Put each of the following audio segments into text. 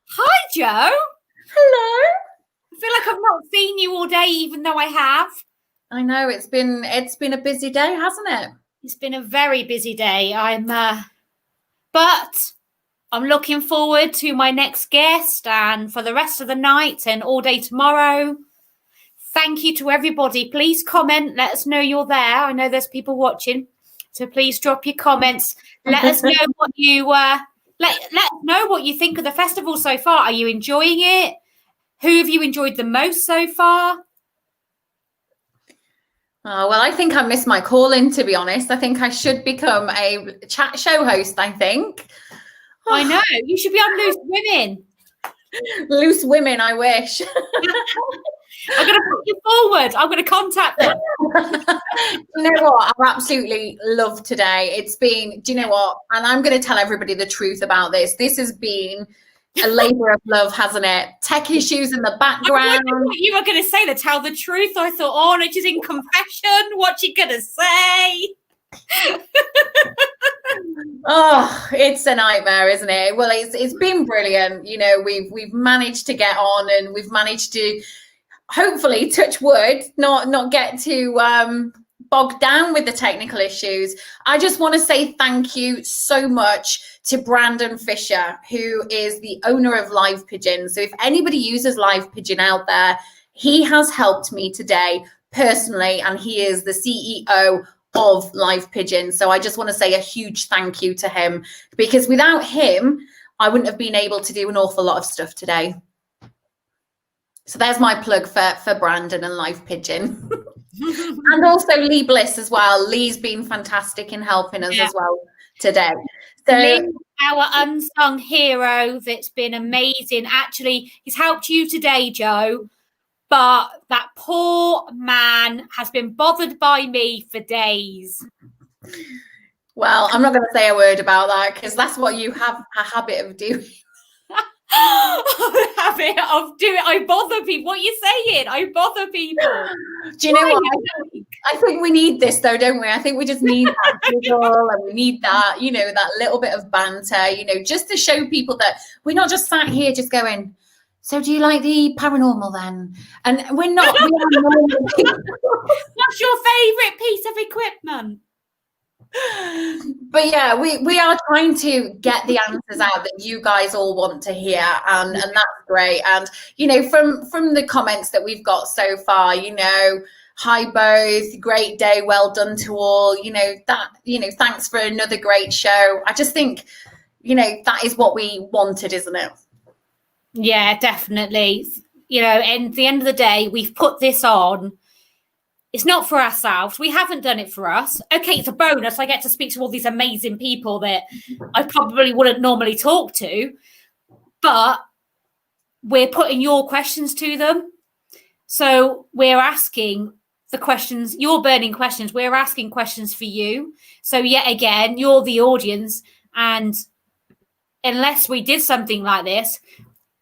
Hi, Joe. Hello. I feel like I've not seen you all day, even though I have. I know it's been a busy day, hasn't it? It's been a very busy day. But I'm looking forward to my next guest and for the rest of the night and all day tomorrow. Thank you to everybody. Please comment. Let us know you're there. I know there's people watching, so please drop your comments. Let us know what you let us know what you think of the festival so far. Are you enjoying it? Who have you enjoyed the most so far? Oh, well, I think I missed my calling, to be honest. I think I should become a chat show host, I think. I know. You should be on Loose Women. Loose Women, I wish. I'm going to put you forward. I'm going to contact them. You know what? I've absolutely loved today. It's been, do you know what? And I'm going to tell everybody the truth about this. This has been a labor of love, hasn't it? Tech issues in the background. What you were going to say, to tell the truth. I thought, oh, no, she's in confession. What's she going to say? Oh, it's a nightmare, isn't it? Well, it's been brilliant. You know, we've managed to get on, and we've managed to hopefully, touch wood, not get too bogged down with the technical issues. I just want to say thank you so much to Brandon Fisher, who is the owner of Live Pigeon. So if anybody uses Live Pigeon out there, he has helped me today personally, and he is the CEO of Live Pigeon. So I just want to say a huge thank you to him, because without him, I wouldn't have been able to do an awful lot of stuff today. So there's my plug for Brandon and Live Pigeon. And also Lee Bliss as well. Lee's been fantastic in helping us as well today. So Lee, our unsung hero, that's been amazing. Actually, he's helped you today, Joe. But that poor man has been bothered by me for days. Well, I'm not going to say a word about that, because that's what you have a habit of doing. Habit of doing. I bother people. What are you saying? I bother people. Do you know what? I think we need this, though, don't we? I think we just need that giggle, and we need that, you know, that little bit of banter, you know, just to show people that we're not just sat here just going, so do you like the paranormal then? And we're not. We are normal people. What's your favourite piece of equipment? But yeah, we are trying to get the answers out that you guys all want to hear, and that's great. And you know, from the comments that we've got so far, you know, hi both, great day, well done to all, you know, that, you know, thanks for another great show. I just think, you know, that is what we wanted, isn't it? Yeah, definitely. You know, and at the end of the day, we've put this on. It's not for ourselves. We haven't done it for us. Okay, it's a bonus. I get to speak to all these amazing people that I probably wouldn't normally talk to, but we're putting your questions to them. So we're asking the questions, your burning questions. We're asking questions for you. So yet again, you're the audience. And unless we did something like this,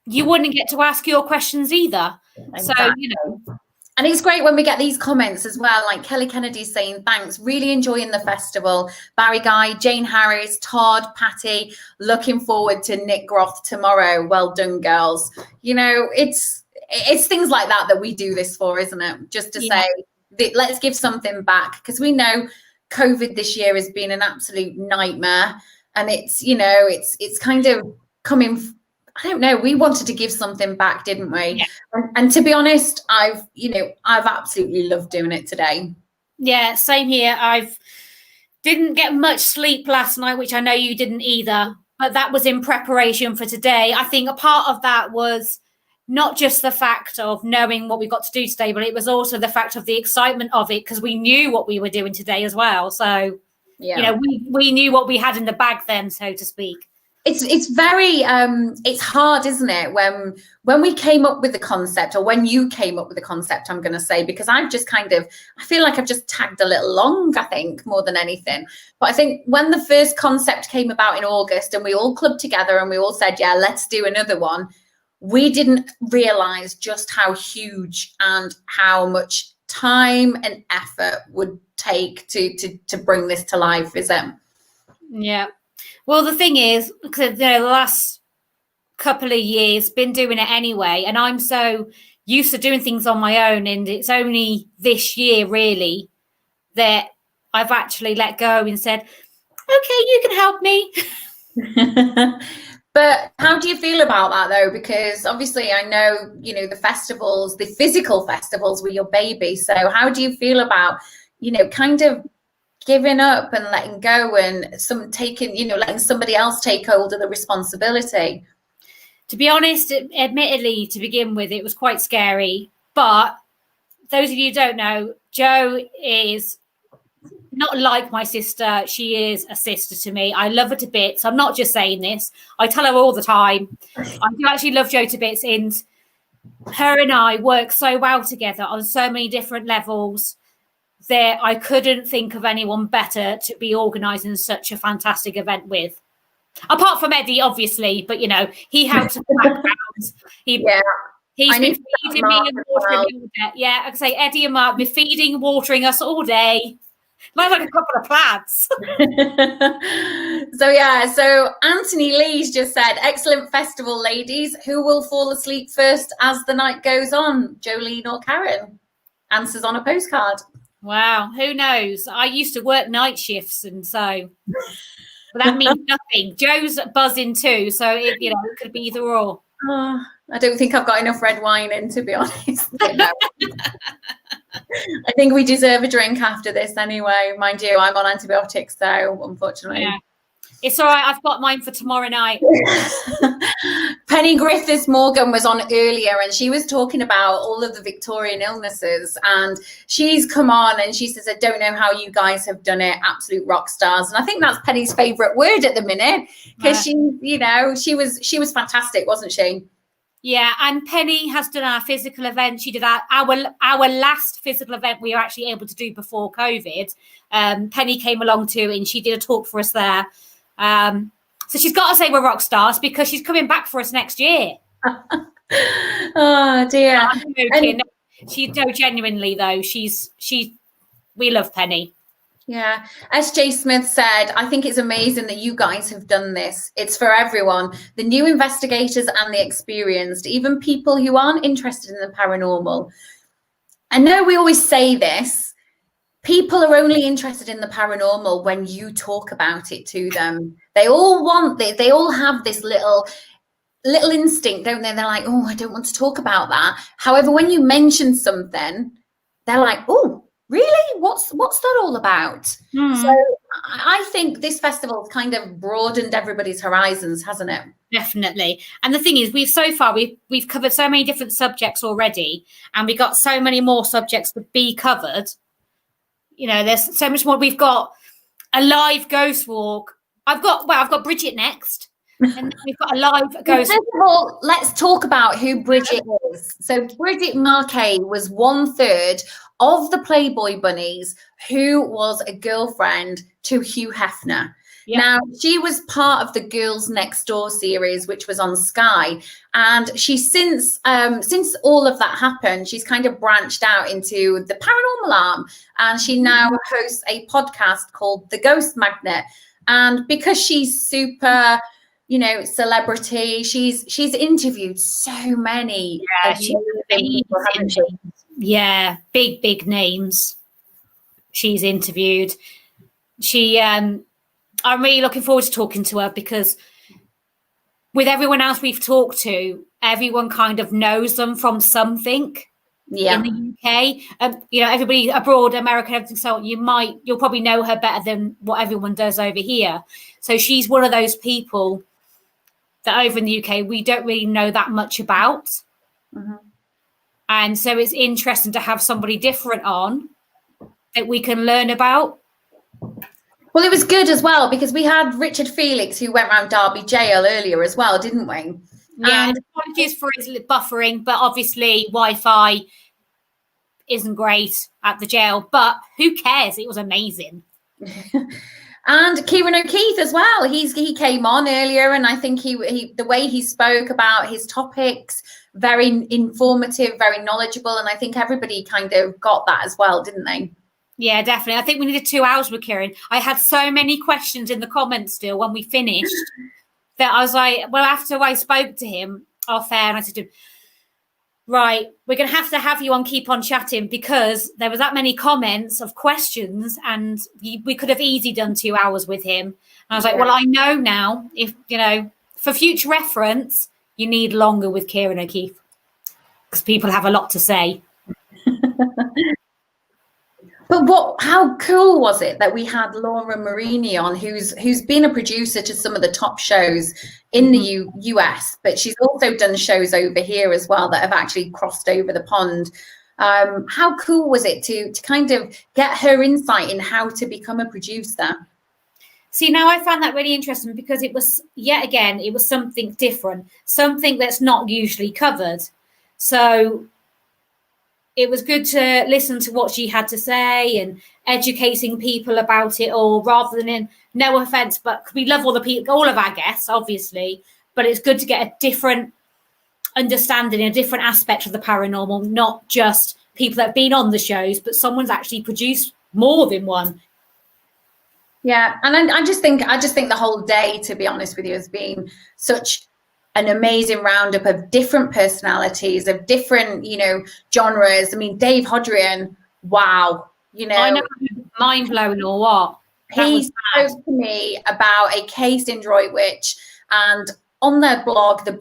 you wouldn't get to ask your questions either. Exactly. So, you know. And it's great when we get these comments as well, like Kelly Kennedy saying, thanks, really enjoying the festival. Barry Guy, Jane Harris, Todd, Patty, looking forward to Nick Groth tomorrow. Well done, girls. You know, it's things like that we do this for, isn't it? Just to say, let's give something back, because we know COVID this year has been an absolute nightmare. And it's, you know, it's kind of coming, I don't know, we wanted to give something back, didn't we? Yeah. And to be honest, I've absolutely loved doing it today. Yeah, same here. Didn't get much sleep last night, which I know you didn't either, but that was in preparation for today. I think a part of that was not just the fact of knowing what we got to do today, but it was also the fact of the excitement of it, because we knew what we were doing today as well. So, you know, we knew what we had in the bag then, so to speak. It's very it's hard, isn't it, when we came up with the concept, or when you came up with the concept, I'm going to say, because I feel like I've just tagged a little along, I think, more than anything. But I think when the first concept came about in August, and we all clubbed together and we all said, yeah, let's do another one, we didn't realize just how huge and how much time and effort would take to bring this to life, is it? Yeah. Well, the thing is, because the last couple of years been doing it anyway, and I'm so used to doing things on my own, and it's only this year really that I've actually let go and said, okay, you can help me. But how do you feel about that though? Because obviously I know, the festivals, the physical festivals were your baby. So how do you feel about, kind of giving up and letting go and letting somebody else take hold of the responsibility? To be honest, admittedly, to begin with, it was quite scary. But those of you who don't know, Jo is not like my sister. She is a sister to me. I love her to bits. I'm not just saying this. I tell her all the time. I do actually love Jo to bits. And her and I work so well together on so many different levels that I couldn't think of anyone better to be organising such a fantastic event with. Apart from Eddie, obviously, but he helped in the background. He's been feeding me and watering me all day. Yeah, I can say Eddie and Mark been feeding, watering us all day. Might like a couple of plants. So Anthony Lee's just said, excellent festival, ladies. Who will fall asleep first as the night goes on? Jolene or Karen? Answers on a postcard. Wow, who knows? I used to work night shifts, and so but that means nothing. Jo's buzzing too, so it could be either or. Oh, I don't think I've got enough red wine in, to be honest. I think we deserve a drink after this anyway. Mind you, I'm on antibiotics, so unfortunately. Yeah. It's all right. I've got mine for tomorrow night. Penny Griffiths-Morgan was on earlier and she was talking about all of the Victorian illnesses, and she's come on and she says, I don't know how you guys have done it, absolute rock stars. And I think that's Penny's favourite word at the minute, because she was fantastic, wasn't she? Yeah, and Penny has done our physical event. She did our last physical event we were actually able to do before COVID. Penny came along too, and she did a talk for us there. So she's got to say we're rock stars because she's coming back for us next year. Oh dear! I'm joking. Genuinely though, we love Penny. Yeah. SJ Smith said, I think it's amazing that you guys have done this. It's for everyone, the new investigators and the experienced, even people who aren't interested in the paranormal. I know we always say this. People are only interested in the paranormal when you talk about it to them. They all want this. They all have this little instinct, don't they? They're like, oh, I don't want to talk about that. However, when you mention something, they're like, oh, really? What's that all about? So I think this festival kind of broadened everybody's horizons, hasn't it? Definitely. And the thing is, we've covered so many different subjects already, and we got so many more subjects to be covered. There's so much more. We've got a live ghost walk. I've got Bridget next. And then we've got a live ghost. First of all, let's talk about who Bridget is. So Bridget Marquet was 1/3 of the Playboy Bunnies who was a girlfriend to Hugh Hefner. Yep. Now, she was part of the Girls Next Door series, which was on Sky. And she since all of that happened, she's kind of branched out into the paranormal arm. And she now hosts a podcast called The Ghost Magnet. And because she's super, celebrity, she's interviewed so many. Yeah, big names she's interviewed. I'm really looking forward to talking to her, because with everyone else we've talked to, everyone kind of knows them from something in the UK. Everybody abroad, America, everything. So you'll probably know her better than what everyone does over here. So she's one of those people that over in the UK we don't really know that much about. Mm-hmm. And so it's interesting to have somebody different on that we can learn about. Well, it was good as well, because we had Richard Felix, who went around Derby jail earlier as well, didn't we? Yeah, and apologies for his buffering, but obviously Wi-Fi isn't great at the jail, but who cares? It was amazing. And Kieran O'Keefe as well. He came on earlier, and I think he the way he spoke about his topics, very informative, very knowledgeable, and I think everybody kind of got that as well, didn't they? Yeah, definitely. I think we needed 2 hours with Kieran. I had so many questions in the comments still when we finished that I was like, well, after I spoke to him off air, and I said to him, right, we're going to have you on Keep On Chatting, because there was that many comments of questions, and we could have easily done 2 hours with him. And I was like, well, I know now, if, you know, for future reference, you need longer with Kieran O'Keefe, because people have a lot to say. But how cool was it that we had Laura Marini on, who's been a producer to some of the top shows in the US, but she's also done shows over here as well that have actually crossed over the pond. How cool was it to kind of get her insight in how to become a producer? See, now I found that really interesting, because it was, yet again, it was something different, something that's not usually covered. So it was good to listen to what she had to say and educating people about it all, rather than, in no offense, but we love all the people, all of our guests, obviously, but it's good to get a different understanding, a different aspect of the paranormal, not just people that have been on the shows, but someone's actually produced more than one. Yeah, and I just think the whole day, to be honest with you, has been such an amazing roundup of different personalities, of different, you know, genres. I mean, Dave Hodrian, wow, you know. I know, mind blown or what? He spoke to me about a case in Droitwich, and on their blog, the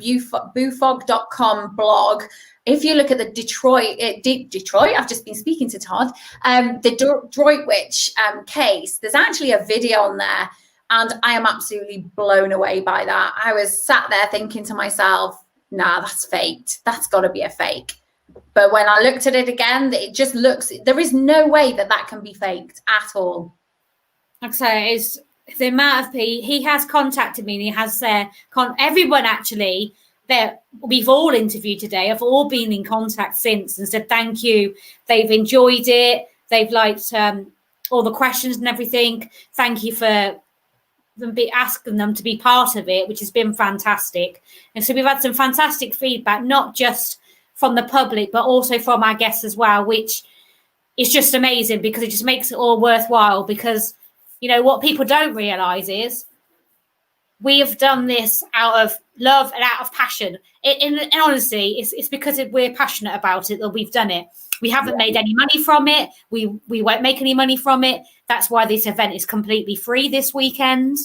bufog.com blog, if you look at the Detroit, I've just been speaking to Todd, the Droitwich case, there's actually a video on there, and I am absolutely blown away by that. I was sat there thinking to myself, nah, that's faked. That's got to be a fake. But when I looked at it again, it just looks, there is no way that can be faked at all. Like I say, it's the amount of people, he has contacted me, and he has everyone actually that we've all interviewed today have all been in contact since and said thank you. They've enjoyed it. They've liked all the questions and everything. Thank you for asking them to be part of it, which has been fantastic. And so we've had some fantastic feedback, not just from the public, but also from our guests as well, which is just amazing, because it just makes it all worthwhile. Because, you know, what people don't realize is we have done this out of love and out of passion. In honesty, it's because we're passionate about it that we've done it. We haven't made any money from it. We won't make any money from it. That's why this event is completely free this weekend.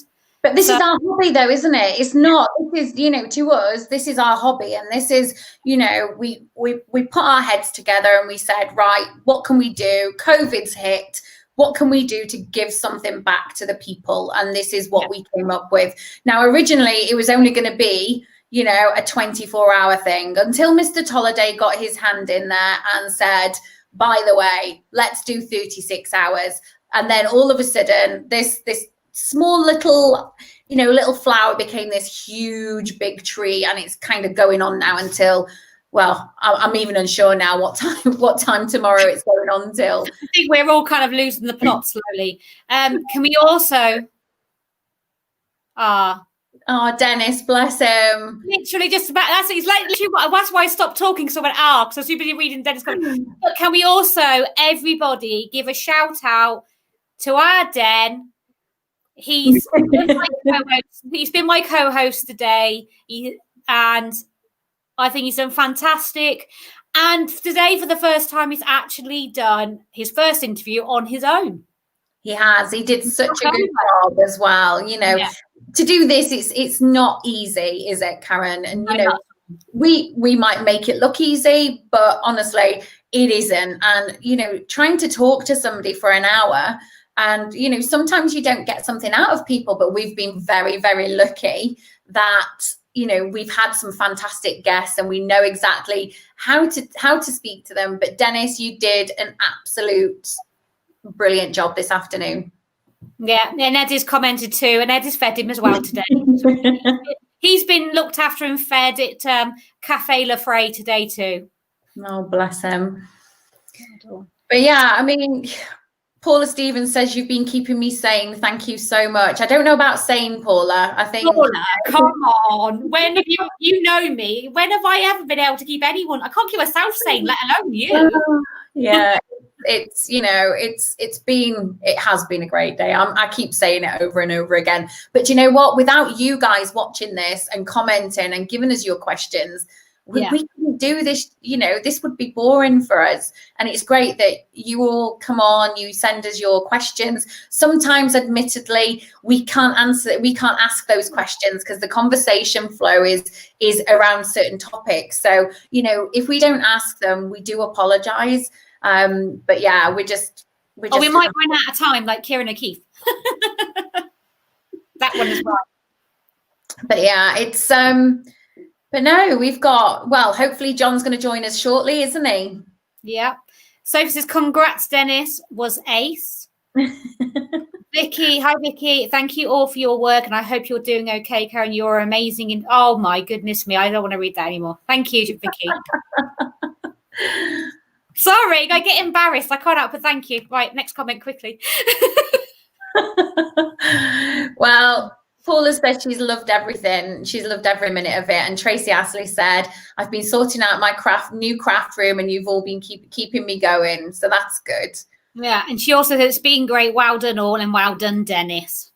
But this is our hobby, though, isn't it? It's not. This is, you know, to us, this is our hobby, and this is, you know, we put our heads together and we said, right, what can we do? COVID's hit. What can we do to give something back to the people? And this is what we came up with. Now, originally, it was only going to be, you know, a 24-hour thing, until Mr. Tolliday got his hand in there and said, by the way, let's do 36 hours. And then all of a sudden, this small little, you know, little flower became this huge big tree, and it's kind of going on now until, well, I'm even unsure now what time tomorrow it's going on till. I think we're all kind of losing the plot slowly. Can we also Dennis, bless him. Literally just about, that's why I stopped talking, because I went, because I was too busy reading Dennis comments. But can we also, everybody, give a shout out to our Den? He's been my co-host today, and I think he's done fantastic. And today, for the first time, he's actually done his first interview on his own. He has. He did such a good job as well. You know, to do this, it's not easy, is it, Karen? And you know, we might make it look easy, but honestly, it isn't. And you know, trying to talk to somebody for an hour. And, you know, sometimes you don't get something out of people, but we've been very, very lucky that, you know, we've had some fantastic guests and we know exactly how to speak to them. But Dennis, you did an absolute brilliant job this afternoon. Yeah, and Eddie's commented too, and Eddie's fed him as well today. He's been looked after and fed at Cafe La Frey today too. Oh, bless him. But yeah, I mean, Paula Stevens says you've been keeping me sane. Thank you so much. I don't know about sane, Paula. I think Paula, come on. When have you know me? When have I ever been able to keep anyone? I can't keep myself sane, let alone you. Yeah, it's it has been a great day. I keep saying it over and over again. But you know what? Without you guys watching this and commenting and giving us your questions, we couldn't do this. This would be boring for us. And it's great that you all come on, you send us your questions. Sometimes, admittedly, we can't ask those questions because the conversation flow is around certain topics. So, if we don't ask them, we do apologize. But yeah, we might run out of time like Kieran O'Keefe. That one is right. But yeah, it's but no, we've got, hopefully John's going to join us shortly, isn't he? Yeah. Sophie says, congrats, Dennis, was ace. Vicky, hi, Vicky. Thank you all for your work, and I hope you're doing okay, Karen. You're amazing. Oh, my goodness me. I don't want to read that anymore. Thank you, Vicky. Sorry, I get embarrassed. I can't help but thank you. Right, next comment quickly. Well, Paula said she's loved everything. She's loved every minute of it. And Tracy Astley said, I've been sorting out my new craft room and you've all been keeping me going. So that's good. Yeah. And she also said it's been great. Well done all, and well done, Dennis.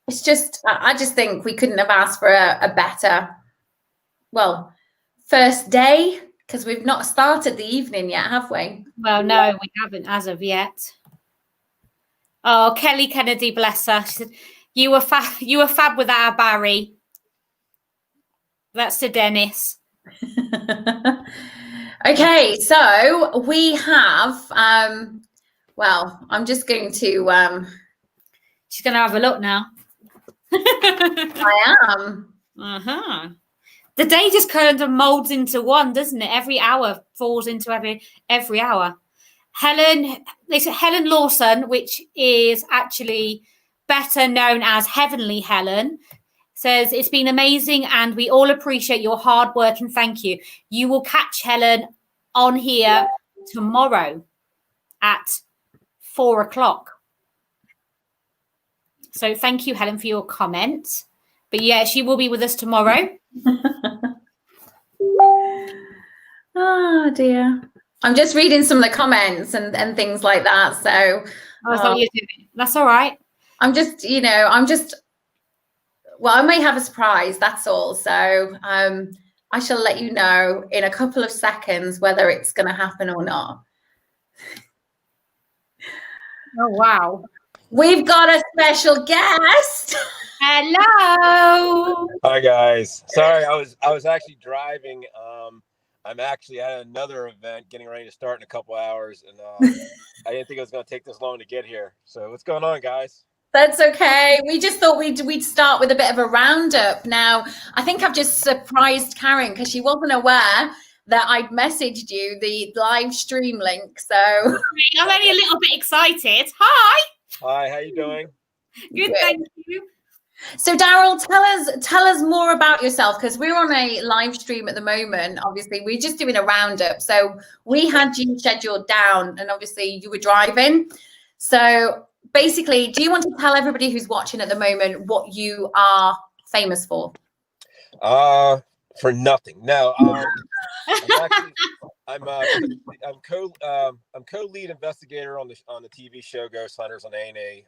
It's just, I just think we couldn't have asked for a better, first day, because we've not started the evening yet, have we? Well, no, we haven't as of yet. Oh, Kelly Kennedy, bless her. She said, You were fab with our Barry. That's to Dennis. Okay, so we have, I'm just going to... She's going to have a look now. I am. Uh-huh. The day just kind of molds into one, doesn't it? Every hour falls into every hour. They said Helen Lawson, which is actually better known as Heavenly Helen, says it's been amazing and we all appreciate your hard work and thank you. You will catch Helen on here tomorrow at 4:00. So thank you, Helen, for your comment. But yeah, she will be with us tomorrow. Oh dear. I'm just reading some of the comments and things like that. So that's all right. I may have a surprise, that's all. So I shall let you know in a couple of seconds whether it's going to happen or not. Oh, wow. We've got a special guest. Hello. Hi, guys. Sorry, I was actually driving. I'm actually at another event getting ready to start in a couple hours, and I didn't think it was going to take this long to get here. So what's going on, guys? That's okay. We just thought we'd start with a bit of a roundup. Now, I think I've just surprised Karen because she wasn't aware that I'd messaged you the live stream link. So I'm only a little bit excited. Hi. Hi, how you doing? Good, thank you. So Daryl, tell us more about yourself, because we're on a live stream at the moment. Obviously, we're just doing a roundup. So we had you scheduled down, and obviously you were driving. So basically, do you want to tell everybody who's watching at the moment what you are famous for? For nothing. No. I'm co-lead investigator on the TV show Ghost Hunters on A&E.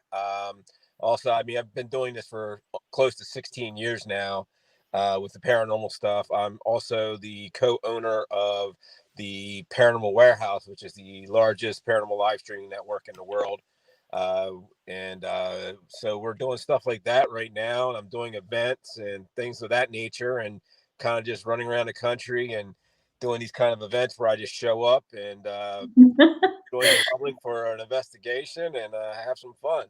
Also, I've been doing this for close to 16 years now with the paranormal stuff. I'm also the co-owner of the Paranormal Warehouse, which is the largest paranormal live streaming network in the world. So we're doing stuff like that right now. And I'm doing events and things of that nature, and kind of just running around the country and doing these kind of events where I just show up and join the public for an investigation and have some fun.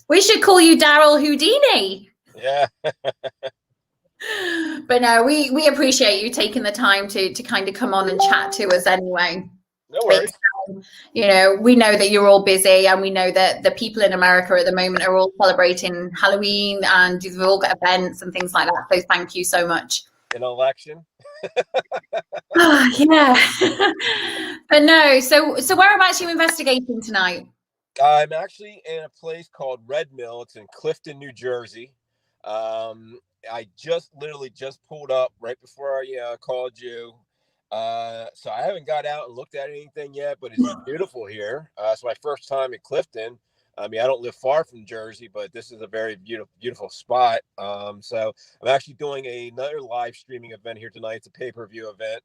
We should call you Daryl Houdini. Yeah. But no, we appreciate you taking the time to kind of come on and chat to us anyway. No worries. We know that you're all busy, and we know that the people in America at the moment are all celebrating Halloween, and you've all got events and things like that. So thank you so much. An election. Yeah. But no, so whereabouts are you investigating tonight? I'm actually in a place called Red Mill. It's in Clifton, New Jersey. I literally just pulled up right before I called you. So I haven't got out and looked at anything yet, but it's beautiful here. It's my first time in Clifton. I mean, I don't live far from Jersey, but this is a very beautiful spot. So I'm actually doing another live streaming event here tonight. It's a pay-per-view event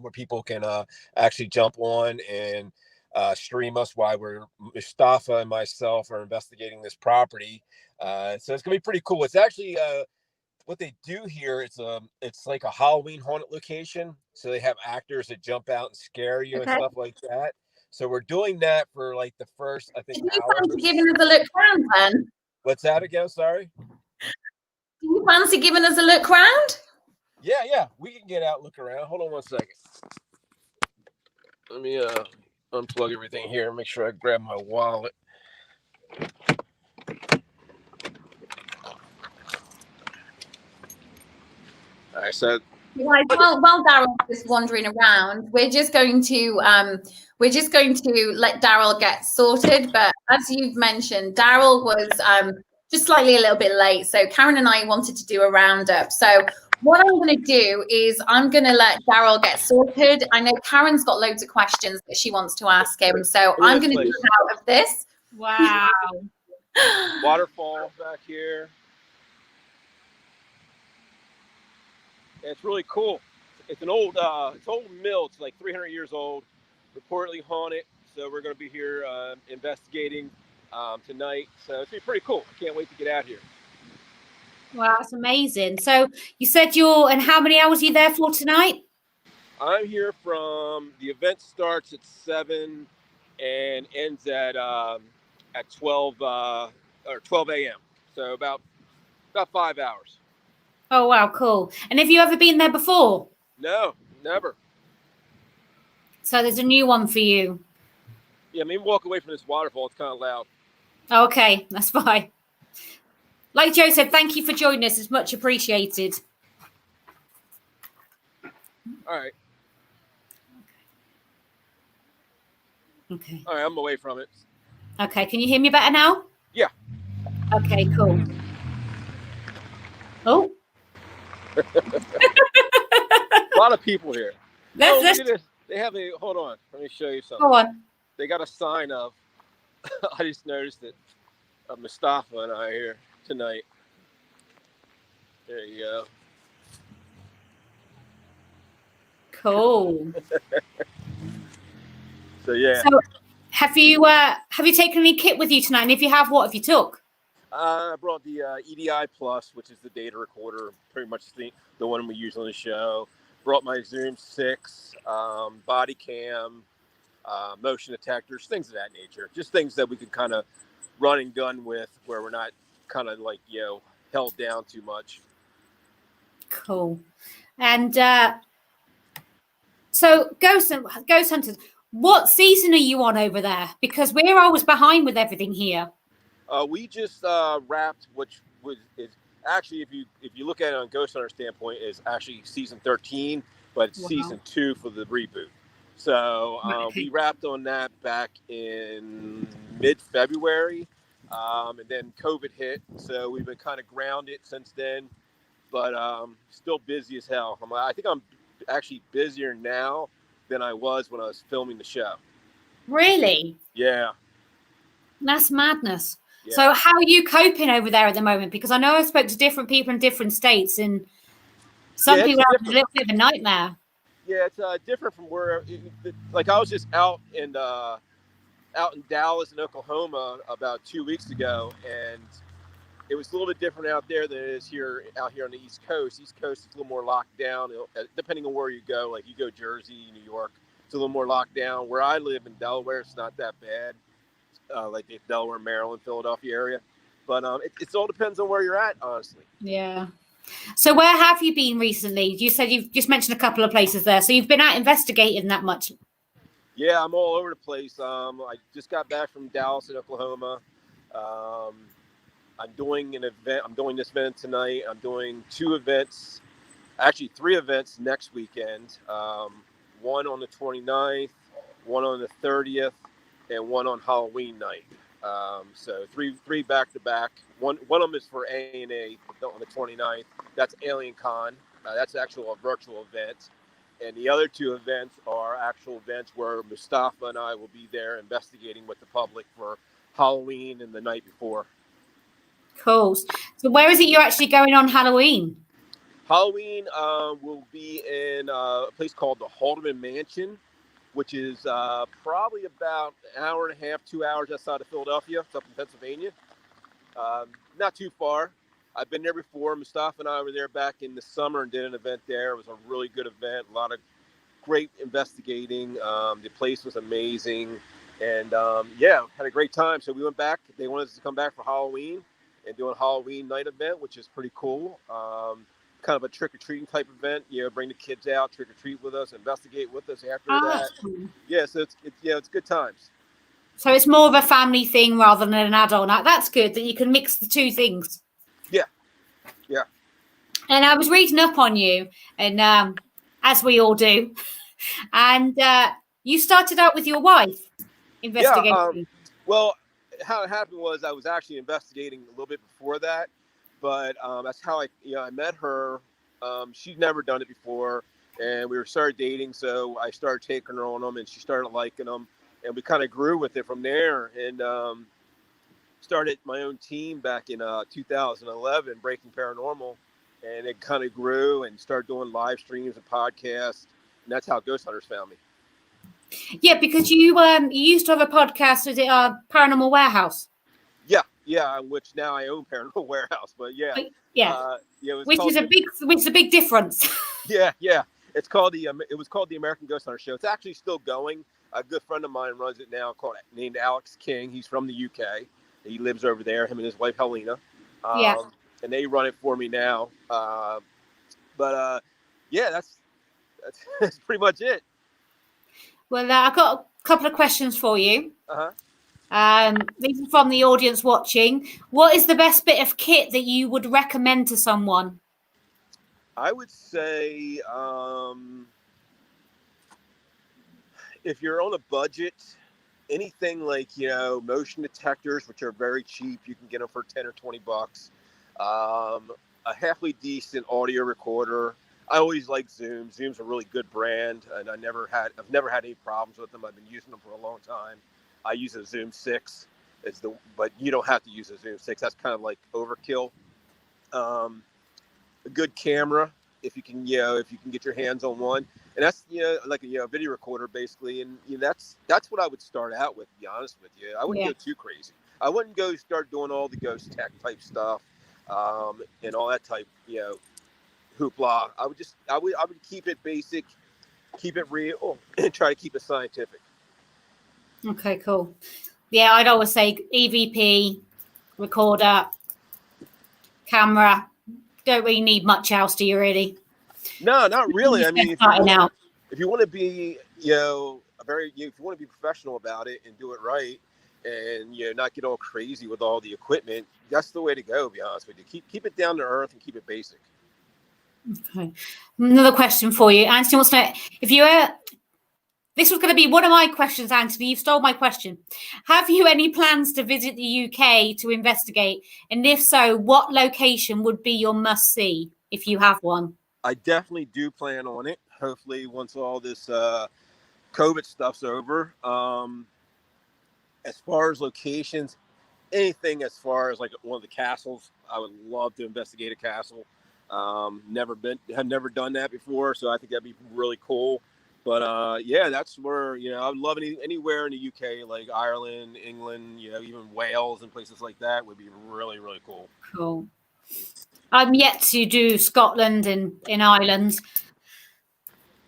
where people can actually jump on and stream us while Mustafa and myself are investigating this property. So it's gonna be pretty cool. It's actually what they do here. It's like a Halloween haunted location. So they have actors that jump out and scare you and stuff like that. So we're doing that for like the first, I think, Do you hour. fancy giving us a look round then? What's that again? Sorry. Do you fancy giving us a look round? Yeah, we can get out and look around. Hold on one second. Let me unplug everything here and make sure I grab my wallet. All right, so While Daryl is wandering around, we're just going to let Daryl get sorted. But as you've mentioned, Daryl was just slightly a little bit late, so Karen and I wanted to do a roundup. So what I'm going to do is I'm going to let Daryl get sorted. I know Karen's got loads of questions that she wants to ask him, so I'm going to get out of this. Wow. Waterfall back here. It's really cool. It's an old mill. It's like 300 years old, reportedly haunted. So we're going to be here investigating tonight. So it's going to be pretty cool. I can't wait to get out here. Wow, that's amazing. So you said and how many hours are you there for tonight? I'm here from, the event starts at 7 and ends at 12 or 12 a.m. So about 5 hours. Oh, wow, cool. And have you ever been there before? No, never. So there's a new one for you. Yeah, I mean, walk away from this waterfall. It's kind of loud. Okay, that's fine. Like Joe said, thank you for joining us. It's much appreciated. All right. Okay. All right, I'm away from it. Okay, can you hear me better now? Yeah. Okay, cool. Oh. A lot of people here. Let's look at this. They have hold on. Let me show you something. Go on. They got a sign of, I just noticed it, of Mustafa and I here tonight. There you go. Cool. So yeah. So have you taken any kit with you tonight? And if you have, what have you took? I brought the EDI Plus, which is the data recorder, pretty much the one we use on the show. Brought my Zoom 6, body cam, motion detectors, things of that nature. Just things that we can kind of run and gun with, where we're not kind of like, held down too much. Cool. And so Ghost Hunters, what season are you on over there? Because we're always behind with everything here. We just wrapped, which is actually, if you look at it on Ghost Hunter standpoint, is actually season 13, but it's season 2 for the reboot. So we wrapped on that back in mid-February, and then COVID hit, so we've been kind of grounded since then. But still busy as hell. I think I'm actually busier now than I was when I was filming the show. Really? Yeah. That's madness. Yeah. So how are you coping over there at the moment? Because I know I spoke to different people in different states, and some people have a little bit of a nightmare. Yeah, it's different from where, like I was just out in Dallas and Oklahoma about 2 weeks ago, and it was a little bit different out there than it is out here on the East Coast. East Coast is a little more locked down, depending on where you go. Like you go Jersey, New York, it's a little more locked down. Where I live in Delaware, it's not that bad. Like the Delaware, Maryland, Philadelphia area. But it all depends on where you're at, honestly. Yeah. So where have you been recently? You said you've just mentioned a couple of places there. So you've been out investigating that much? Yeah, I'm all over the place. I just got back from Dallas and Oklahoma. I'm doing an event. I'm doing this event tonight. I'm doing 2 events, actually 3 events next weekend. One on the 29th, one on the 30th, and one on Halloween night. So three back to back. One of them is for ANA on the 29th. That's Alien Con. That's actually a virtual event. And the other 2 events are actual events where Mustafa and I will be there investigating with the public for Halloween and the night before. Cool. So where is it you're actually going on Halloween? Halloween will be in a place called the Haldeman Mansion, which is probably about an hour and a half, 2 hours outside of Philadelphia. It's up in Pennsylvania. Not too far. I've been there before. Mustafa and I were there back in the summer and did an event there. It was a really good event. A lot of great investigating. The place was amazing. And had a great time. So we went back. They wanted us to come back for Halloween and do a Halloween night event, which is pretty cool. Kind of a trick-or-treating type event. Bring the kids out, trick-or-treat with us, investigate with us after that. Yeah, so it's good times. So it's more of a family thing rather than an adult night. That's good that you can mix the 2 things. Yeah. And I was reading up on you, and as we all do, and you started out with your wife investigating. Well, how it happened was I was actually investigating a little bit before that, but that's how I met her. She'd never done it before, and we started dating. So I started taking her on them, and she started liking them, and we kind of grew with it from there. And started my own team back in 2011, Breaking Paranormal, and it kind of grew and started doing live streams and podcasts, and that's how Ghost Hunters found me. Yeah, because you used to have a podcast. Was it Paranormal Warehouse? Yeah, which now I own Paranormal Warehouse, but yeah, which is a big difference. yeah, it's called it was called the American Ghost Hunter Show. It's actually still going. A good friend of mine runs it now, named Alex King. He's from the UK. He lives over there, him and his wife Helena. And they run it for me now. That's pretty much it. Well, I've got a couple of questions for you. These are from the audience watching. What is the best bit of kit that you would recommend to someone? I would say if you're on a budget, anything like, motion detectors, which are very cheap, you can get them for 10 or 20 bucks. A halfway decent audio recorder. I always like Zoom. Zoom's a really good brand, and I've never had any problems with them. I've been using them for a long time. I use a Zoom 6. But you don't have to use a Zoom 6. That's kind of like overkill. A good camera, if you can get your hands on one. And that's like a video recorder basically, and that's what I would start out with. To be honest with you, I wouldn't go too crazy. I wouldn't go start doing all the ghost tech type stuff, and all that type hoopla. I would keep it basic, keep it real, and try to keep it scientific. Okay, cool. Yeah, I'd always say EVP, recorder, camera. Don't really need much else, do you really? No, not really. I mean, if you want to be, if you want to be professional about it and do it right, and not get all crazy with all the equipment, that's the way to go. To be honest with you, keep it down to earth and keep it basic. Okay. Another question for you, Anthony wants to know if you this was going to be one of my questions, Anthony. You've stole my question. Have you any plans to visit the UK to investigate? And if so, what location would be your must-see if you have one? I definitely do plan on it. Hopefully, once all this COVID stuff's over. As far as locations, anything as far as like one of the castles, I would love to investigate a castle. Have never done that before, so I think that'd be really cool. But that's where I would love anywhere in the UK, like Ireland, England, even Wales and places like that would be really, really cool. Cool. I'm yet to do Scotland and in Ireland,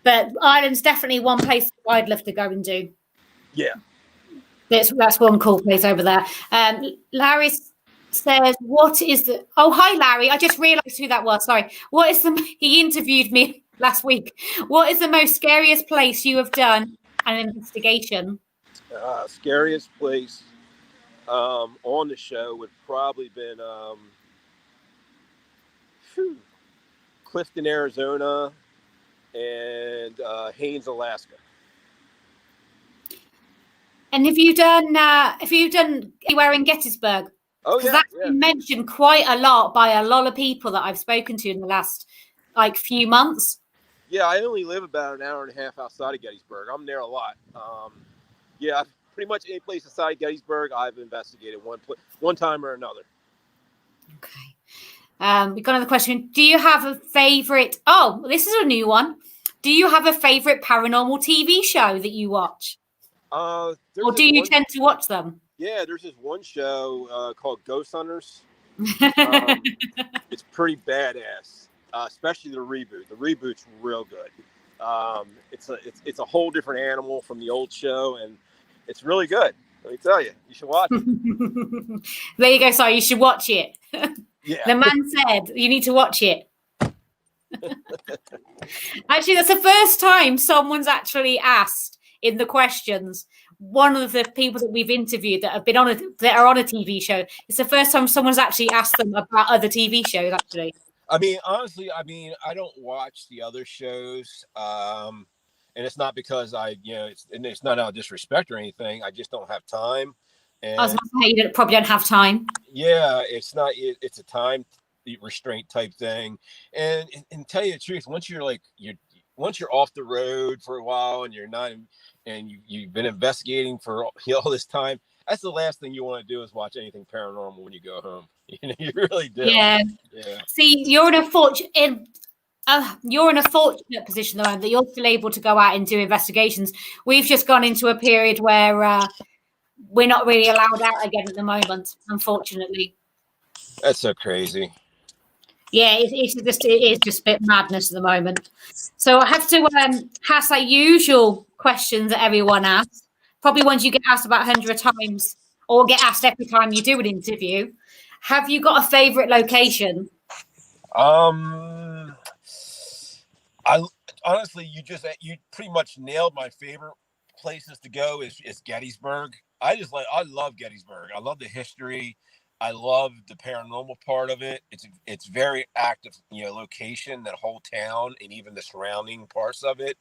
but Ireland's definitely one place I'd love to go and do. Yeah, that's one cool place over there. Larry says, "What is the?" Oh, hi, Larry. I just realised who that was. Sorry. What is the? He interviewed me last week. What is the most scariest place you have done an investigation? Scariest place on the show would probably been Clifton, Arizona, and Haines, Alaska. And have you done anywhere in Gettysburg? Oh yeah, that's been mentioned quite a lot by a lot of people that I've spoken to in the last few months. Yeah, I only live about an hour and a half outside of Gettysburg. I'm there a lot. Yeah, pretty much any place outside Gettysburg, I've investigated one time or another. Okay. We've got another question. Do you have a favorite? Oh, this is a new one. Do you have a favorite paranormal TV show that you watch? Or do you tend to watch them? Yeah, there's this one show called Ghost Hunters. It's pretty badass, especially the reboot. The reboot's real good. It's a whole different animal from the old show, and it's really good. Let me tell you, you should watch it. There you go. So you should watch it. Yeah. The man said you need to watch it. Actually, that's the first time someone's actually asked in the questions. One of the people that we've interviewed that have been that are on a TV show. It's the first time someone's actually asked them about other TV shows. Actually, I mean, honestly, I don't watch the other shows, and it's not because it's not out of disrespect or anything. I just don't have time. And I was going to say you probably don't have time. Yeah, it's not. It's a time restraint type thing, and tell you the truth, once you're off the road for a while and you're not. And you've been investigating for all this time, that's the last thing you want to do is watch anything paranormal when you go home. You really do. Yeah. See, you're in a fortunate position though, that you're still able to go out and do investigations. We've just gone into a period where we're not really allowed out again at the moment, unfortunately. That's so crazy. Yeah, it is just a bit madness at the moment. So I have to ask our usual questions that everyone asks, probably ones you get asked about 100 times or get asked every time you do an interview. Have you got a favorite location? I honestly, you pretty much nailed my favorite places to go is Gettysburg. I love Gettysburg. I love the history. I love the paranormal part of it. It's very active, location, that whole town and even the surrounding parts of it.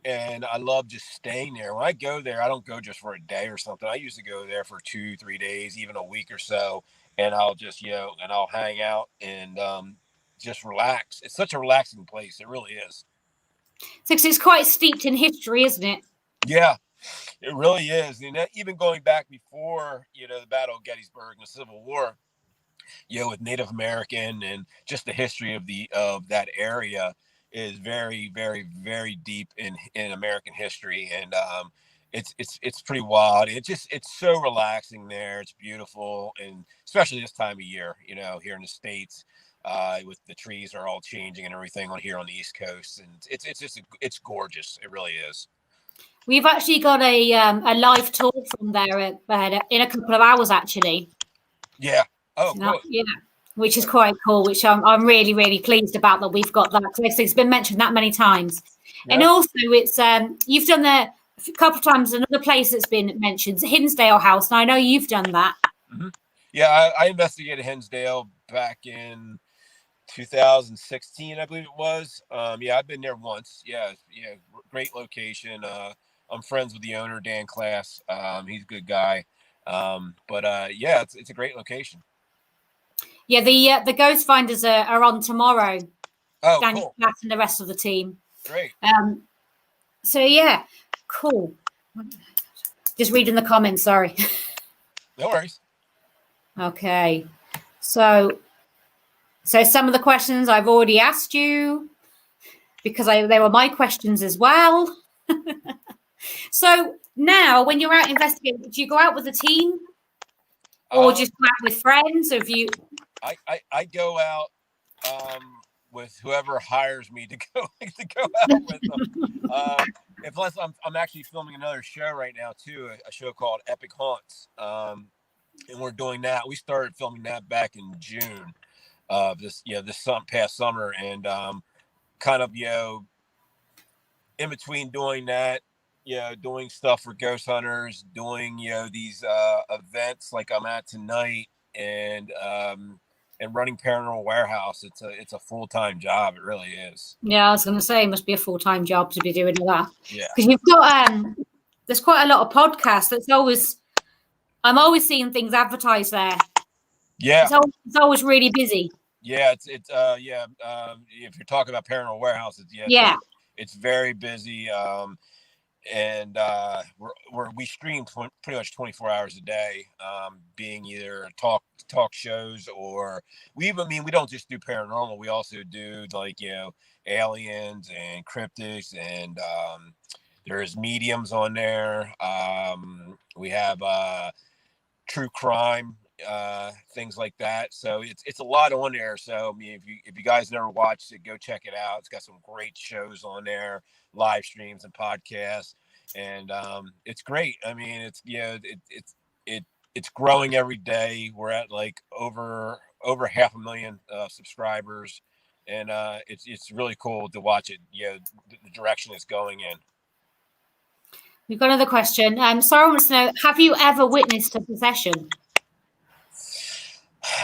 And I love just staying there. When I go there, I don't go just for a day or something. I used to go there for 2-3 days, even a week or so. And I'll just, and I'll hang out and just relax. It's such a relaxing place. It really is. It's quite steeped in history, isn't it? Yeah. It really is. And even going back before, the Battle of Gettysburg and the Civil War, with Native American and just the history of that area is very, very, very deep in American history. And it's pretty wild. It's so relaxing there. It's beautiful. And especially this time of year, here in the States, with the trees are all changing and everything here on the East Coast. And it's gorgeous. It really is. We've actually got a live tour from there in a couple of hours, actually. Yeah. Oh, good. Yeah, which is quite cool. Which I'm really, really pleased about that we've got that. Because it's been mentioned that many times, yeah. And also it's you've done there a couple of times. Another place that's been mentioned, Hinsdale House, and I know you've done that. Mm-hmm. Yeah, I investigated Hinsdale back in 2016, I believe it was. Yeah, I've been there once. Yeah, great location. I'm friends with the owner, Dan Class. He's a good guy. Yeah, it's a great location. Yeah, the Ghost Finders are on tomorrow. Oh, Daniel cool. Class and the rest of the team. Great. So yeah, cool. Just reading the comments. Sorry. No worries. Okay, so some of the questions I've already asked you because they were my questions as well. So now, when you're out investigating, do you go out with a team, or just go out with friends? Or I go out with whoever hires me to go out with them. Unless I'm actually filming another show right now too, a show called Epic Haunts, and we're doing that. We started filming that back in June of this past summer, and kind of in between doing that. Doing stuff for Ghost Hunters, doing these events like I'm at tonight, and running Paranormal Warehouse. It's a full-time job. It really is. Yeah, I was going to say it must be a full-time job to be doing that. Yeah, because you've got there's quite a lot of podcasts. I'm always seeing things advertised there. Yeah, it's always really busy. Yeah, if you're talking about Paranormal Warehouse, it's very busy. And we stream pretty much 24 hours a day, being either talk shows, or we don't just do paranormal. We also do, like, aliens and cryptids, and there's mediums on there. We have true crime, things like that. So it's a lot on there. So I mean, if you guys never watched it, go check it out. It's got some great shows on there, live streams and podcasts, and it's great. I mean, it's growing every day. We're at like over 500,000 subscribers, and it's really cool to watch it. The direction it's going in. We've got another question. Sarah wants to know: have you ever witnessed a possession?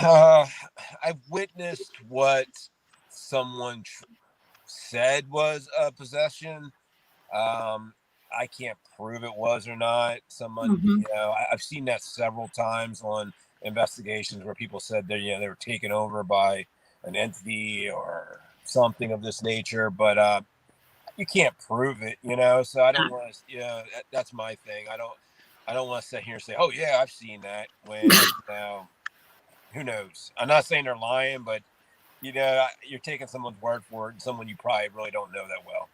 I've witnessed what someone said was a possession. I can't prove it was or not. Someone, I've seen that several times on investigations where people said they were taken over by an entity or something of this nature, but you can't prove it, So I don't want to. That's my thing. I don't want to sit here and say, "Oh yeah, I've seen that." When who knows? I'm not saying they're lying, but you're taking someone's word for it, and someone you probably really don't know that well.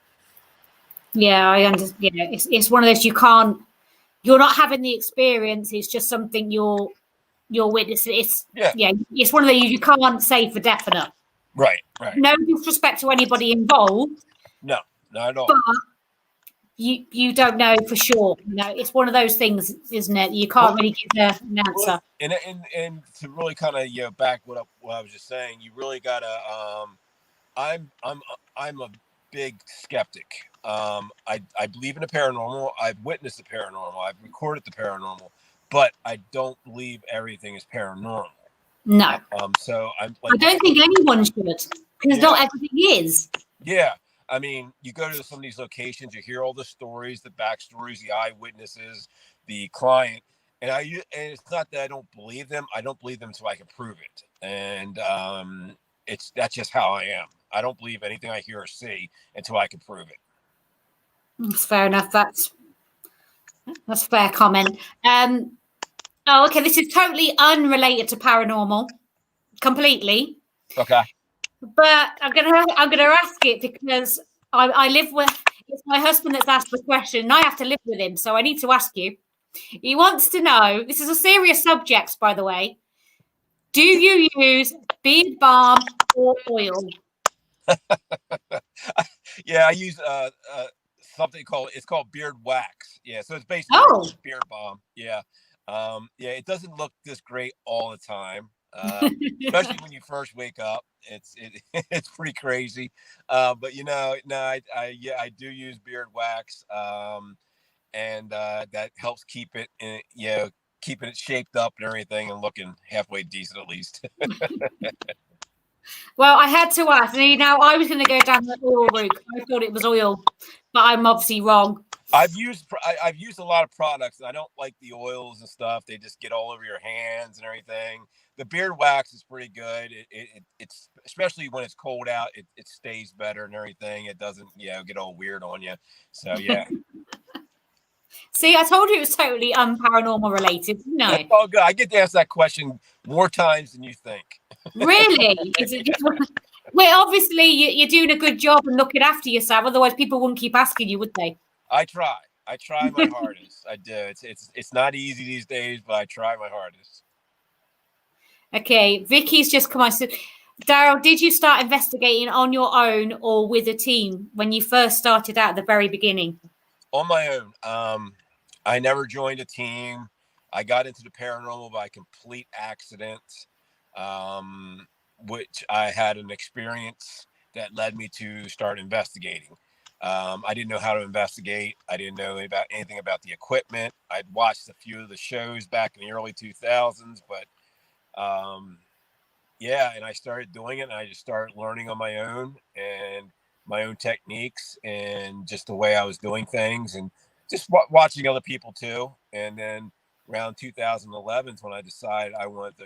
Yeah, I understand. Yeah, it's one of those you're not having the experience. It's just something you're witnessing. It's one of those you can't say for definite. Right. No disrespect to anybody involved. No, not at all. But you don't know for sure. It's one of those things, isn't it? You can't really give an answer. And to really kind of back what I was just saying, you really gotta. I'm a big skeptic. I believe in the paranormal. I've witnessed the paranormal. I've recorded the paranormal, but I don't believe everything is paranormal. No. So I'm like, I don't think anyone should, because not everything is. Yeah. I mean, you go to some of these locations, you hear all the stories, the backstories, the eyewitnesses, the client, and it's not that I don't believe them. I don't believe them until I can prove it, and that's just how I am. I don't believe anything I hear or see until I can prove it. That's fair enough. That's a fair comment. Okay. This is totally unrelated to paranormal, completely. Okay. But I'm gonna ask it because I live with. It's my husband that's asked the question, and I have to live with him, so I need to ask you. He wants to know. This is a serious subject, by the way. Do you use beard balm or oil? Yeah, I use something called beard wax. Yeah, so it's basically beard balm. Yeah. It doesn't look this great all the time, especially when you first wake up. It's pretty crazy, but I do use beard wax, and that helps keep it keeping it shaped up and everything, and looking halfway decent at least. Well, I had to ask. I was going to go down the oil route. I thought it was oil, but I'm obviously wrong. I've used a lot of products, and I don't like the oils and stuff. They just get all over your hands and everything. The beard wax is pretty good. It's especially when it's cold out, it stays better and everything. It doesn't get all weird on you. So yeah. See, I told you it was totally paranormal related. No. It's all good. I get to ask that question more times than you think. Really? Well, obviously you're doing a good job and looking after yourself. Otherwise, people wouldn't keep asking you, would they? I try my hardest. I do. It's not easy these days, but I try my hardest. Okay, Vicky's just come on. So, Daryl, did you start investigating on your own or with a team when you first started out at the very beginning? On my own. I never joined a team. I got into the paranormal by complete accident, which I had an experience that led me to start investigating. I didn't know how to investigate. I didn't know anything about the equipment. I'd watched a few of the shows back in the early 2000s, but and I started doing it, and I just started learning on my own and my own techniques and just the way I was doing things, and just watching other people too. And then around 2011 is when I decided I wanted to,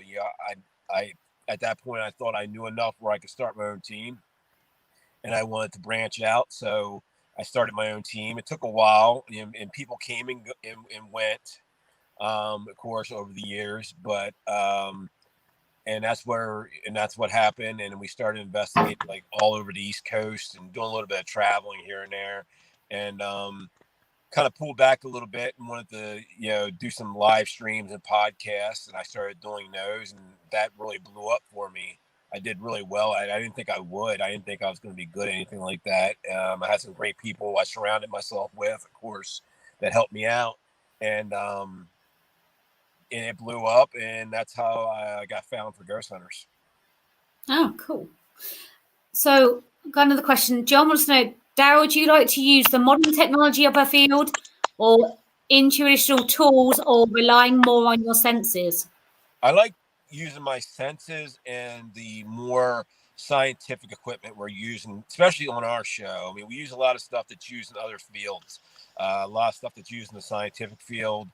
I at that point, I thought I knew enough where I could start my own team, and I wanted to branch out. So I started my own team. It took a while, and people came and went, of course, over the years. But and that's what happened. And we started investigating like all over the East Coast and doing a little bit of traveling here and there, and kind of pulled back a little bit and wanted to, do some live streams and podcasts. And I started doing those, and that really blew up for me. I did really well. I didn't think I would. I didn't think I was going to be good at anything like that. I had some great people I surrounded myself with, of course, that helped me out. And it blew up, and that's how I got found for Ghost Hunters. Oh, cool. So, got another question. John wants to know, Daryl, would you like to use the modern technology of a field, or in traditional tools, or relying more on your senses? I like using my senses and the more scientific equipment we're using, especially on our show. I mean, we use a lot of stuff that's used in other fields, a lot of stuff that's used in the scientific field.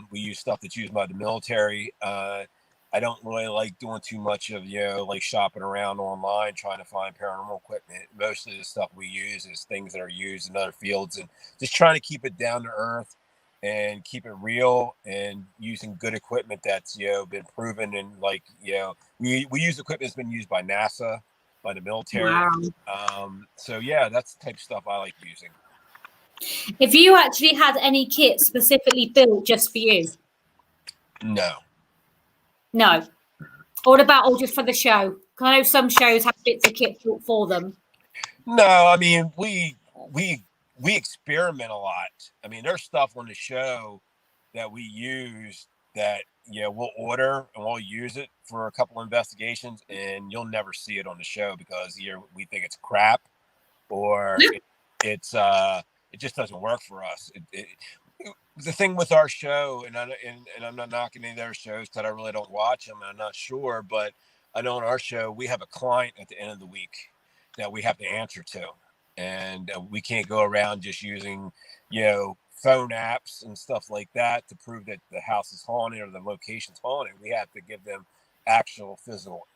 We use stuff that's used by the military. I don't really like doing too much of, like shopping around online trying to find paranormal equipment. Mostly the stuff we use is things that are used in other fields, and just trying to keep it down to earth and keep it real, and using good equipment that's, been proven. And like, we use equipment that's been used by NASA, by the military. Wow. So yeah, that's the type of stuff I like using. If you actually had any kit specifically built just for you? No. What about all just for the show? Because I know some shows have bits of kit built for them. No, I mean, we experiment a lot. I mean, there's stuff on the show that we use that, we'll order and we'll use it for a couple investigations, and you'll never see it on the show because either we think it's crap or it just doesn't work for us. The thing with our show, and I'm not knocking any of their shows because I really don't watch them, and I'm not sure, but I know on our show we have a client at the end of the week that we have to answer to, and we can't go around just using, phone apps and stuff like that to prove that the house is haunted or the location's haunted. We have to give them actual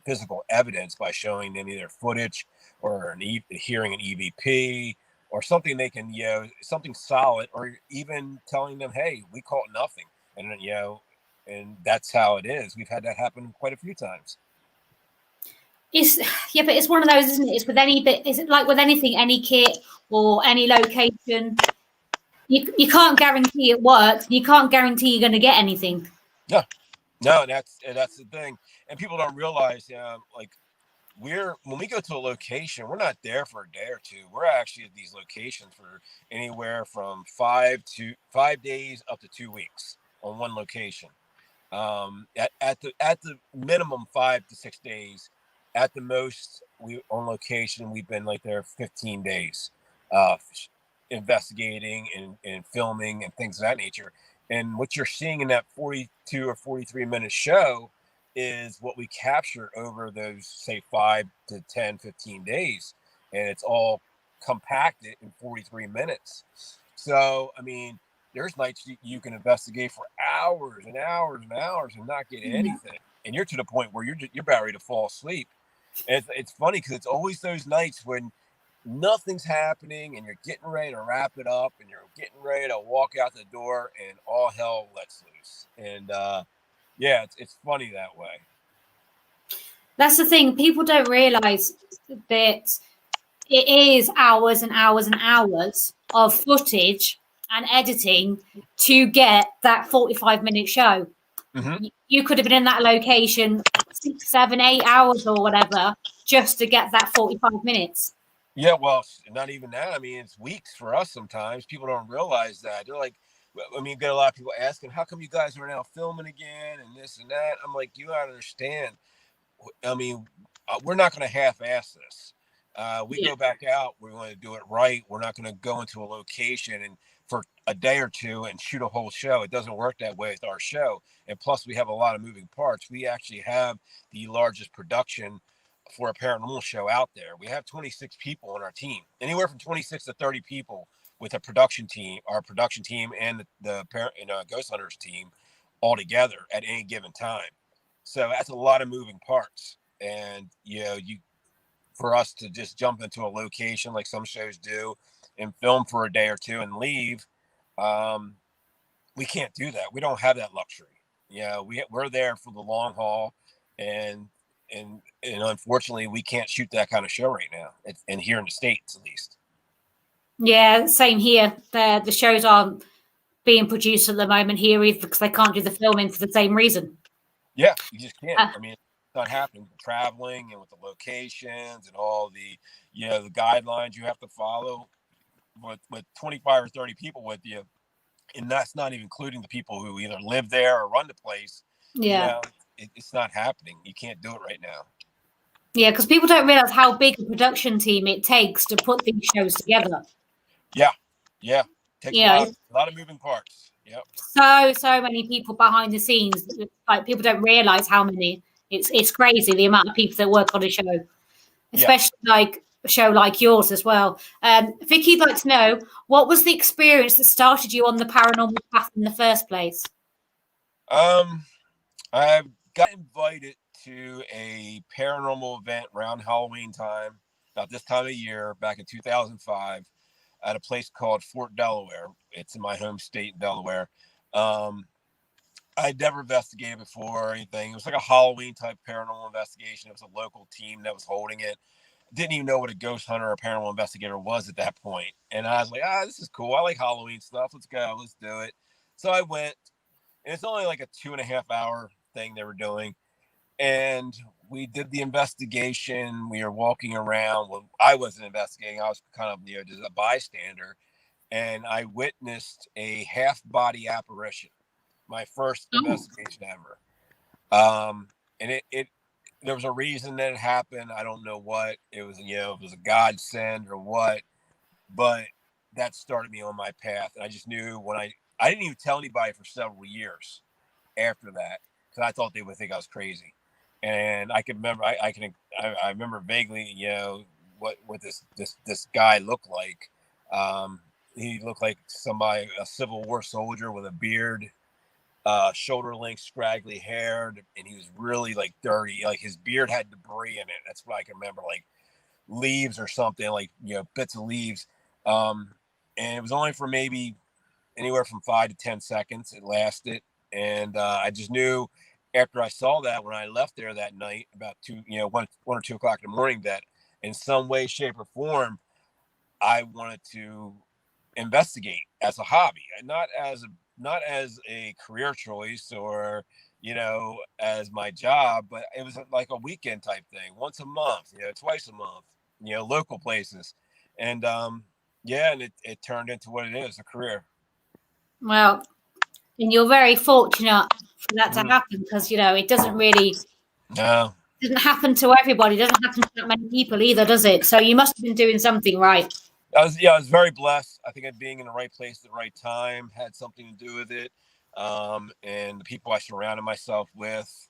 physical evidence by showing them either footage or hearing an EVP or something they can, something solid, or even telling them, hey, we caught nothing. And, and that's how it is. We've had that happen quite a few times. But it's one of those, isn't it? It's with any bit. Is it like with anything, any kit or any location? You can't guarantee it works. You can't guarantee you're going to get anything. No, that's the thing. And people don't realize, like, when we go to a location, we're not there for a day or two. We're actually at these locations for anywhere from 5 days up to 2 weeks on one location. At the minimum 5 to 6 days. At the most, on location, we've been like there 15 days, investigating and filming and things of that nature. And what you're seeing in that 42 or 43 minute show is what we captured over those, say, 5 to 10, 15 days. And it's all compacted in 43 minutes. So, I mean, there's nights you can investigate for hours and hours and hours and not get anything. And you're to the point where you're about ready to fall asleep. And it's funny because it's always those nights when nothing's happening and you're getting ready to wrap it up and you're getting ready to walk out the door and all hell lets loose. And, yeah, it's funny that way. That's the thing. People don't realize that it is hours and hours and hours of footage and editing to get that 45-minute show. Mm-hmm. You could have been in that location 6, 7, 8 hours or whatever just to get that 45 minutes. Yeah, well, not even that. I mean, it's weeks for us sometimes. People don't realize that. They're like, I mean, you get a lot of people asking, how come you guys are now filming again and this and that? I'm like, you gotta understand. I mean, we're not going to half-ass this. We go back out. We're going to do it right. We're not going to go into a location and for a day or two and shoot a whole show. It doesn't work that way with our show. And plus, we have a lot of moving parts. We actually have the largest production for a paranormal show out there. We have 26 people on our team, anywhere from 26 to 30 people with a production team, our production team, and the Ghost Hunters team all together at any given time. So that's a lot of moving parts. And, for us to just jump into a location like some shows do and film for a day or two and leave, we can't do that. We don't have that luxury. We're there for the long haul, and unfortunately, we can't shoot that kind of show right now, and here in the States at least. Yeah, same here. The shows aren't being produced at the moment here either because they can't do the filming for the same reason. Yeah, you just can't. I mean, it's not happening. Traveling and with the locations and all the, the guidelines you have to follow with 25 or 30 people with you. And that's not even including the people who either live there or run the place. Yeah. It's not happening. You can't do it right now. Yeah, because people don't realize how big a production team it takes to put these shows together. Yeah. Takes a lot of moving parts. Yep. So many people behind the scenes. Like, people don't realize how many. It's crazy the amount of people that work on a show, especially like a show like yours as well. Vicky, I'd like to know, what was the experience that started you on the paranormal path in the first place? I got invited to a paranormal event around Halloween time, about this time of year, back in 2005, at a place called Fort Delaware. It's in my home state, Delaware. I'd never investigated before or anything. It was like a Halloween type paranormal investigation. It was a local team that was holding it. Didn't even know what a ghost hunter or paranormal investigator was at that point. And I was like, this is cool. I like Halloween stuff. Let's go. Let's do it. So I went, and it's only like a 2.5 hour thing they were doing. And we did the investigation. We were walking around. Well, I wasn't investigating. I was kind of, just a bystander. And I witnessed a half body apparition. My first investigation ever. And there was a reason that it happened. I don't know what it was. It was a godsend or what, but that started me on my path. And I just knew when I didn't even tell anybody for several years after that, because I thought they would think I was crazy. And I can remember, I remember vaguely, what this guy looked like. He looked like a Civil War soldier with a beard, shoulder length, scraggly hair, and he was really like dirty. Like his beard had debris in it. That's what I can remember, like leaves or something, like bits of leaves. And it was only for maybe anywhere from 5 to 10 seconds. It lasted, and I just knew after I saw that when I left there that night, about 1 or 2 o'clock in the morning, that in some way, shape, or form, I wanted to investigate as a hobby, and not as a career choice or as my job, but it was like a weekend type thing, once a month, twice a month, local places, and and it turned into what it is, a career. Well, and you're very fortunate for that to happen, because it doesn't really doesn't happen to everybody. It doesn't happen to that many people either, does it? So you must have been doing something right. I was very blessed. I think being in the right place at the right time had something to do with it. And the people I surrounded myself with,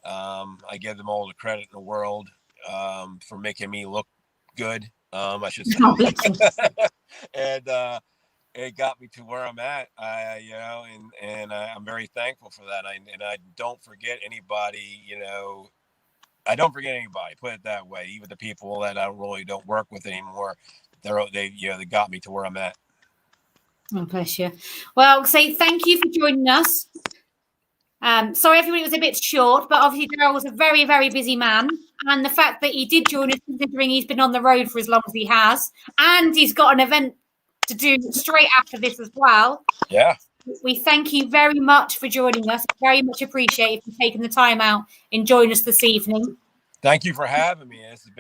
I give them all the credit in the world for making me look good, I should say. And it got me to where I'm at, and I'm very thankful for that. I don't forget anybody, I don't forget anybody, put it that way. Even the people that I really don't work with anymore, they got me to where I'm at. Oh, bless you. Well, say thank you for joining us. Sorry, everybody was a bit short, but obviously Daryl was a very, very busy man. And the fact that he did join us, considering he's been on the road for as long as he has, and he's got an event to do straight after this as well. Yeah. We thank you very much for joining us. Very much appreciate you taking the time out and joining us this evening. Thank you for having me. This has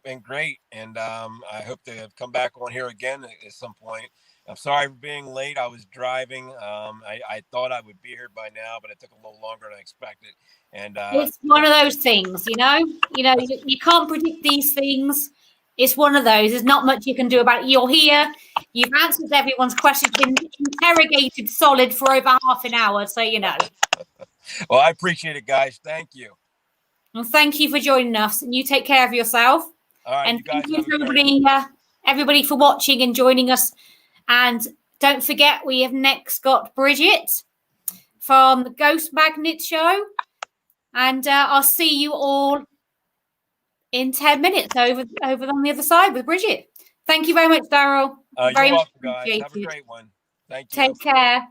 been great, and I hope to come back on here again at some point. I'm sorry for being late. I was driving. I thought I would be here by now, but it took a little longer than I expected. And it's one of those things, you can't predict these things. It's one of those. There's not much you can do about it. You're here. You've answered everyone's questions. Been interrogated solid for over half an hour, so Well, I appreciate it, guys. Thank you. Well, thank you for joining us, and you take care of yourself. All right, and thank you for everybody for watching and joining us. And don't forget, we have next got Bridget from the Ghost Magnet Show. And I'll see you all in 10 minutes over on the other side with Bridget. Thank you very much, Daryl. You're Very welcome, much guys. Have a appreciated. great one. Thank you. Take care.